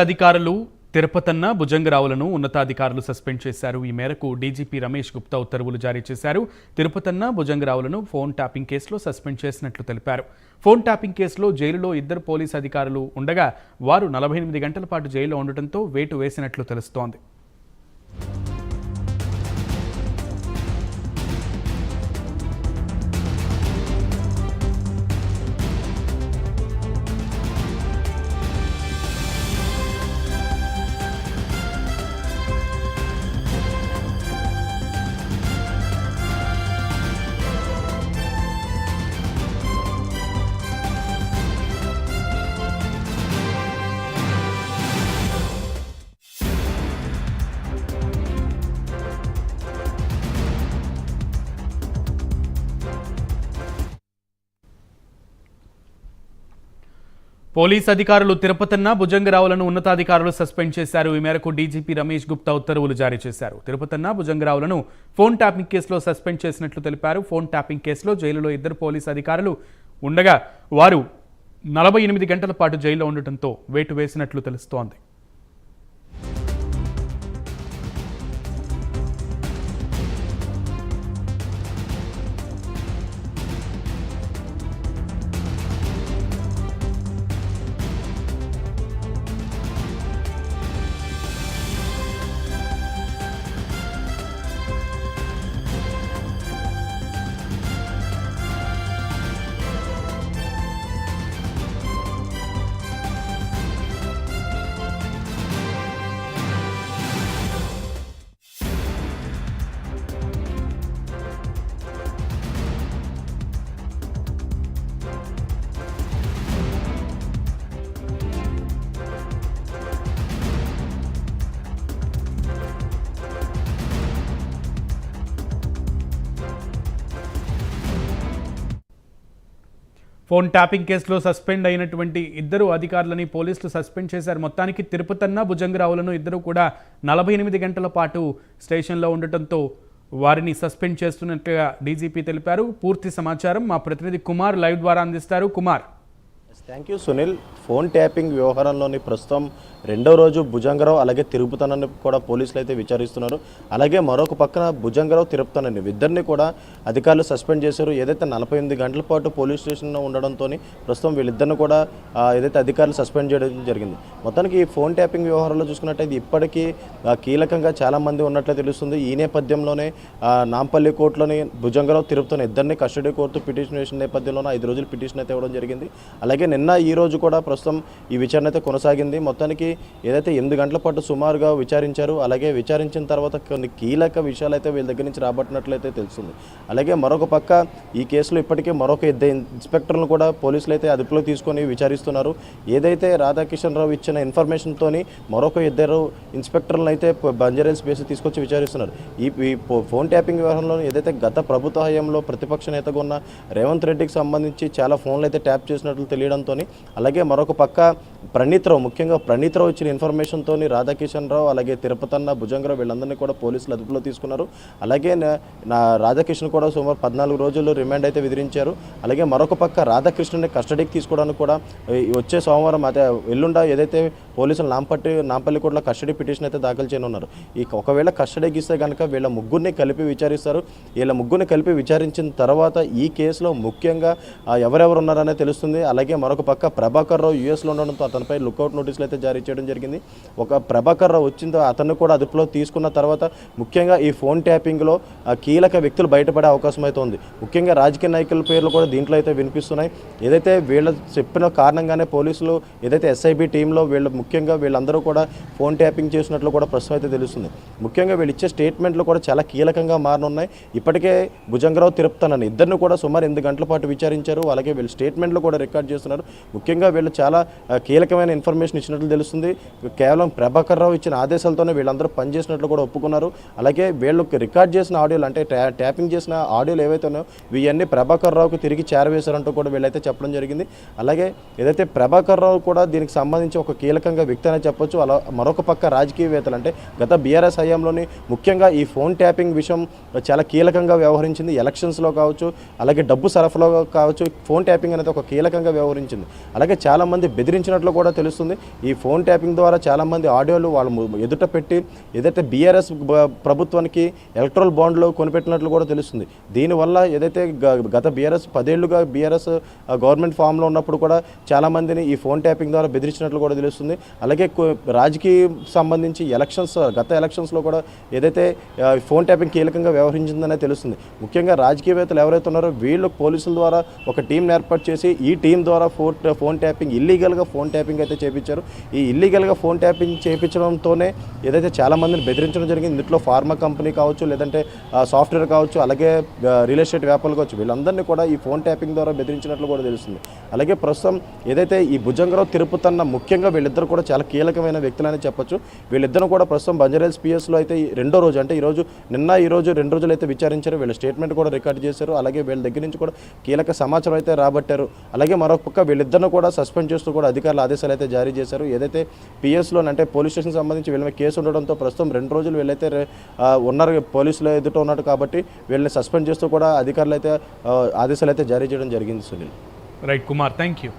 అధికారులు తిరుపతన్న భుజంగరావులను ఉన్నతాధికారులు సస్పెండ్ చేశారు. ఈ మేరకు డీజీపీ రమేష్ గుప్తా ఉత్తర్వులు జారీ చేశారు. తిరుపతన్న భుజంగరావులను ఫోన్ ట్యాపింగ్ కేసులో సస్పెండ్ చేసినట్లు తెలిపారు. ఫోన్ ట్యాపింగ్ కేసులో జైలులో 2 పోలీసు అధికారులు ఉండగా వారు 48 గంటల పాటు జైల్లో ఉండటంతో వేటు వేసినట్లు తెలుస్తోంది. పోలీస్ అధికారులు తిరుపతన్న భుజంగరావులను ఉన్నతాధికారులు సస్పెండ్ చేశారు. ఈ మేరకు డీజీపీ రమేష్ గుప్తా ఉత్తర్వులు జారీ చేశారు. తిరుపతన్న భుజంగరావులను ఫోన్ ట్యాపింగ్ కేసులో సస్పెండ్ చేసినట్లు తెలిపారు. ఫోన్ ట్యాపింగ్ కేసులో జైలులో 2 పోలీసు అధికారులు ఉండగా వారు 48 గంటల పాటు జైల్లో ఉండటంతో వేటు వేసినట్లు తెలుస్తోంది. ఫోన్ ట్యాపింగ్ కేసులో సస్పెండ్ అయినటువంటి 2 అధికారులని పోలీసులు సస్పెండ్ చేశారు. మొత్తానికి తిరుపతన్న భుజంగరావులను 2 కూడా 48 గంటల పాటు స్టేషన్లో ఉండటంతో వారిని సస్పెండ్ చేస్తున్నట్టుగా డీజీపీ తెలిపారు. పూర్తి సమాచారం మా ప్రతినిధి కుమార్ లైవ్ ద్వారా అందిస్తారు. Kumar. Thank you Sunil. Phone tapping వ్యవహారంలోని ప్రస్తుతం 2వ రోజు భుజంగరావు అలాగే తిరుపతన్నని కూడా పోలీసులు అయితే విచారిస్తున్నారు. అలాగే మరొక పక్కన భుజంగరావు తిరుపతన్నని ఇద్దరిని కూడా అధికారులు సస్పెండ్ చేశారు. ఏదైతే 48 గంటల పాటు పోలీస్ స్టేషన్లో ఉండడంతో ప్రస్తుతం వీళ్ళిద్దరిని కూడా ఏదైతే అధికారులు సస్పెండ్ చేయడం జరిగింది. మొత్తానికి ఈ ఫోన్ ట్యాపింగ్ వ్యవహారంలో చూసుకున్నట్టయితే ఇప్పటికీ కీలకంగా చాలామంది ఉన్నట్లు తెలుస్తుంది. ఈ నేపథ్యంలోనే నాంపల్లి కోర్టులోని భుజంగరావు తిరుపతన్న ఇద్దరిని కస్టడీ కోర్టు పిటిషన్ వేసిన నేపథ్యంలోనే 5 రోజులు పిటిషన్ అయితే ఇవ్వడం జరిగింది. అలాగే నిన్న ఈ రోజు కూడా ప్రస్తుతం ఈ విచారణ అయితే కొనసాగింది. మొత్తానికి ఏదైతే 8 గంటల పాటు సుమారుగా విచారించారు. అలాగే విచారించిన తర్వాత కొన్ని కీలక విషయాలు అయితే వీళ్ళ దగ్గర నుంచి రాబట్టినట్లయితే తెలుస్తుంది. అలాగే మరొక పక్క ఈ కేసులో ఇప్పటికే మరొక 2 ఇన్స్పెక్టర్లను కూడా పోలీసులు అయితే అదుపులో తీసుకొని విచారిస్తున్నారు. ఏదైతే రాధాకిషన్ రావు ఇచ్చిన ఇన్ఫర్మేషన్తోని మరొక 2 ఇన్స్పెక్టర్లను అయితే బంజారాహిల్స్ బేస్ తీసుకొచ్చి విచారిస్తున్నారు. ఈ ఫోన్ ట్యాపింగ్ వ్యవహారంలో ఏదైతే గత ప్రభుత్వ హయాంలో ప్రతిపక్ష నేతగా ఉన్న రేవంత్ రెడ్డికి సంబంధించి చాలా ఫోన్లు అయితే ట్యాప్ చేసినట్లు తెలియడంతో, అలాగే మరొక పక్క ప్రణీత్రావు, ముఖ్యంగా ప్రణీత్రావు ఇచ్చిన ఇన్ఫర్మేషన్తో రాధాకిషన్ రావు అలాగే తిరుపతన్న భుజంగరావు వీళ్ళందరినీ కూడా పోలీసులు అదుపులో తీసుకున్నారు. అలాగే రాధాకిషన్ కూడా సుమారు 14 రోజులు రిమాండ్ అయితే విధించారు. అలాగే మరొక పక్క రాధాకృష్ణని కస్టడీకి తీసుకోవడానికి కూడా వచ్చే సోమవారం అదే ఎల్లుండ ఏదైతే పోలీసులు నాంపల్లి కోర్టులో కస్టడీ పిటిషన్ అయితే దాఖలు చేయనున్నారు. ఒకవేళ కస్టడీకి ఇస్తే కనుక వీళ్ళ ముగ్గురిని కలిపి విచారిస్తారు. వీళ్ళ ముగ్గురిని కలిపి విచారించిన తర్వాత ఈ కేసులో ముఖ్యంగా ఎవరెవరు ఉన్నారనే తెలుస్తుంది. అలాగే మరొక పక్క ప్రభాకర్ రావు యూఎస్లో ఉండడంతో అతనిపై లుకౌట్ నోటీసులు అయితే జారీ చేయడం జరిగింది. ఒక ప్రభాకర్ రావు వచ్చిన అతన్ని కూడా అదుపులో తీసుకున్న తర్వాత ముఖ్యంగా ఈ ఫోన్ ట్యాపింగ్లో కీలక వ్యక్తులు బయటపడే అవకాశం అయితే ఉంది. ముఖ్యంగా రాజకీయ నాయకుల పేర్లు కూడా దీంట్లో అయితే వినిపిస్తున్నాయి. ఏదైతే వీళ్ళు చెప్పిన కారణంగానే పోలీసులు ఏదైతే ఎస్ఐబి టీంలో ముఖ్యంగా వీళ్ళందరూ కూడా ఫోన్ ట్యాపింగ్ చేసినట్లు కూడా ప్రస్తుతం అయితే తెలుస్తుంది. ముఖ్యంగా వీళ్ళు ఇచ్చే స్టేట్మెంట్లు కూడా చాలా కీలకంగా మారనున్నాయి. ఇప్పటికే భుజంగరావు తిరుపతన్నని ఇద్దరిని కూడా సుమారు 8 గంటల పాటు విచారించారు. అలాగే వీళ్ళు స్టేట్మెంట్లు కూడా రికార్డ్ చేస్తున్నారు. ముఖ్యంగా వీళ్ళు చాలా కీలకమైన ఇన్ఫర్మేషన్ ఇచ్చినట్లు తెలుస్తుంది. కేవలం ప్రభాకర్ రావు ఇచ్చిన ఆదేశాలతోనే వీళ్ళందరూ పనిచేసినట్లు కూడా ఒప్పుకున్నారు. అలాగే వీళ్ళకి రికార్డ్ చేసిన ఆడియోలు అంటే ట్యాపింగ్ చేసిన ఆడియోలు ఏవైతే ఉన్నాయో ఇవన్నీ ప్రభాకర్ రావుకు తిరిగి చేరవేశారంటూ కూడా వీళ్ళైతే చెప్పడం జరిగింది. అలాగే ఏదైతే ప్రభాకర్ రావు కూడా దీనికి సంబంధించి ఒక కీలకంగా వ్యక్తి అనే చెప్పొచ్చు. అలా మరొక పక్క రాజకీయవేత్తలు అంటే గత బీఆర్ఎస్ హయాంలోని ముఖ్యంగా ఈ ఫోన్ ట్యాపింగ్ విషయం చాలా కీలకంగా వ్యవహరించింది. ఎలక్షన్స్లో కావచ్చు, అలాగే డబ్బు సరఫరాలో కావచ్చు, ఫోన్ ట్యాపింగ్ అనేది ఒక కీలకంగా వ్యవహరించింది. అలాగే చాలామంది బెదిరించినట్లు బెదిరించినట్లు కూడా తెలుస్తుంది. ఈ ఫోన్ ట్యాపింగ్ ద్వారా చాలామంది ఆడియోలు వాళ్ళ ఎదుట పెట్టి ఏదైతే బీఆర్ఎస్ ప్రభుత్వానికి ఎలక్ట్రల్ బాండ్లు కొనిపెట్టినట్లు కూడా తెలుస్తుంది. దీనివల్ల ఏదైతే గత బీఆర్ఎస్ 10 ఏళ్లుగా బీఆర్ఎస్ గవర్నమెంట్ ఫామ్లో ఉన్నప్పుడు కూడా చాలామందిని ఈ ఫోన్ ట్యాపింగ్ ద్వారా బెదిరించినట్లు కూడా తెలుస్తుంది. అలాగే రాజకీయ సంబంధించి గత ఎలక్షన్స్లో కూడా ఏదైతే ఫోన్ ట్యాపింగ్ కీలకంగా వ్యవహరించిందనే తెలుస్తుంది. ముఖ్యంగా రాజకీయవేత్తలు ఎవరైతే ఉన్నారో వీళ్ళు పోలీసుల ద్వారా ఒక టీంని ఏర్పాటు చేసి ఈ టీం ద్వారా ఫోన్ ట్యాపింగ్ ఇల్లీగల్గా ఫోన్ ట్యాపింగ్ అయితే చేయించారు. ఈ ఇల్లీగల్గా ఫోన్ ట్యాపింగ్ చేయించడంతోనే ఏదైతే చాలామందిని బెదిరించడం జరిగింది. ఇందులో ఫార్మా కంపెనీ కావచ్చు, లేదంటే సాఫ్ట్వేర్ కావచ్చు, అలాగే రియల్ ఎస్టేట్ వ్యాపారులు కావచ్చు, వీళ్ళందరినీ కూడా ఈ ఫోన్ ట్యాపింగ్ ద్వారా బెదిరించినట్లు కూడా తెలుస్తుంది. అలాగే ప్రస్తుతం ఏదైతే ఈ భుజంగరావు తిరుపతన్న ముఖ్యంగా వీళ్ళిద్దరు కూడా చాలా కీలకమైన వ్యక్తులని చెప్పొచ్చు. వీళ్ళిద్దరూ కూడా ప్రస్తుతం బంజారాహిల్స్ పిఎస్లో అయితే రెండో రోజు అంటే ఈ రోజు 2 రోజులు అయితే విచారించారు. వీళ్ళ స్టేట్మెంట్ కూడా రికార్డ్ చేశారు. అలాగే వీళ్ళ దగ్గర నుంచి కూడా కీలక సమాచారం అయితే రాబట్టారు. అలాగే మరొక పక్క వీళ్ళిద్దరిని కూడా సస్పెండ్ చేస్తూ కూడా అధికారులు ఆదేశాలు అయితే జారీ చేశారు. ఏదైతే పిఎస్లో అంటే పోలీస్ స్టేషన్ సంబంధించి వీళ్ళ మీద కేసు ఉండడంతో ప్రస్తుతం 2 రోజులు వీళ్ళైతే ఉన్నారు, పోలీసులు ఎదుట ఉన్నట్టు కాబట్టి వీళ్ళని సస్పెండ్ చేస్తూ కూడా అధికారులు అయితే ఆదేశాలు అయితే జారీ చేయడం జరిగింది. Sunil. Right Kumar, thank you.